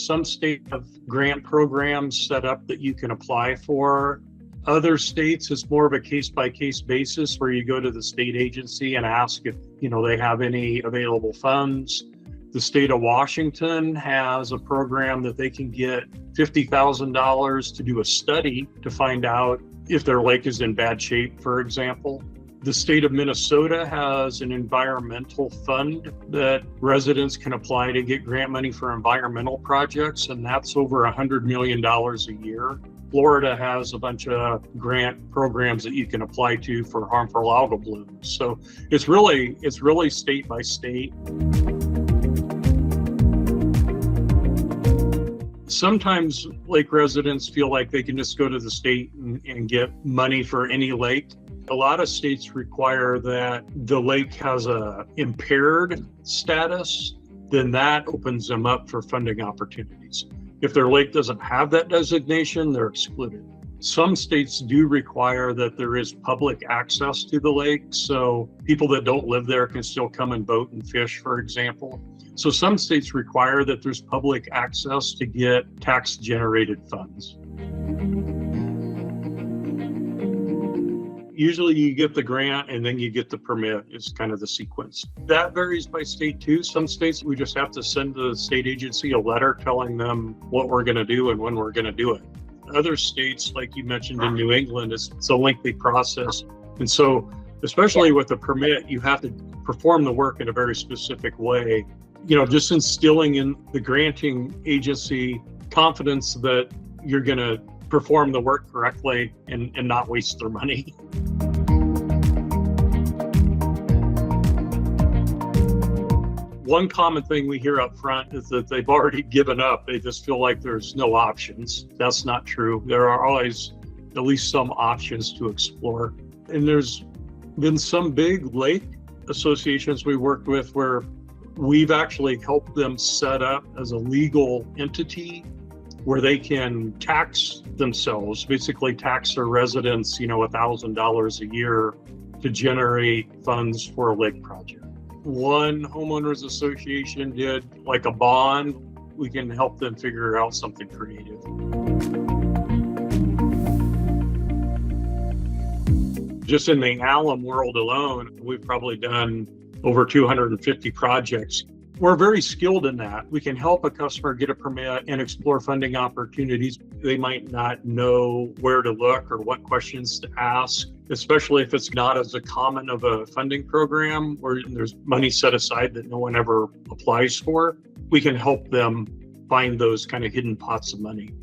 Some states have grant programs set up that you can apply for. Other states, it's more of a case-by-case basis where you go to the state agency and ask if, they have any available funds. The state of Washington has a program that they can get $50,000 to do a study to find out if their lake is in bad shape, for example. The state of Minnesota has an environmental fund that residents can apply to get grant money for environmental projects, and that's over $100 million a year. Florida has a bunch of grant programs that you can apply to for harmful algal blooms. So it's really state by state. Sometimes lake residents feel like they can just go to the state and get money for any lake. A lot of states require that the lake has a impaired status, then that opens them up for funding opportunities. If their lake doesn't have that designation, they're excluded. Some states do require that there is public access to the lake, so people that don't live there can still come and boat and fish, for example. So some states require that there's public access to get tax-generated funds. Usually you get the grant and then you get the permit is kind of the sequence. That varies by state too. Some states we just have to send the state agency a letter telling them what we're going to do and when we're going to do it. Other states, like you mentioned in New England, it's a lengthy process. And so, especially with the permit, you have to perform the work in a very specific way. Just instilling in the granting agency confidence that you're going to perform the work correctly and not waste their money. One common thing we hear up front is that they've already given up. They just feel like there's no options. That's not true. There are always at least some options to explore. And there's been some big lake associations we worked with where we've actually helped them set up as a legal entity where they can tax themselves, basically tax their residents, $1,000 a year to generate funds for a lake project. One homeowners association did like a bond. We can help them figure out something creative. Just in the alum world alone, we've probably done over 250 projects. We're very skilled in that. We can help a customer get a permit and explore funding opportunities. They might not know where to look or what questions to ask, especially if it's not as a common of a funding program or there's money set aside that no one ever applies for. We can help them find those kind of hidden pots of money.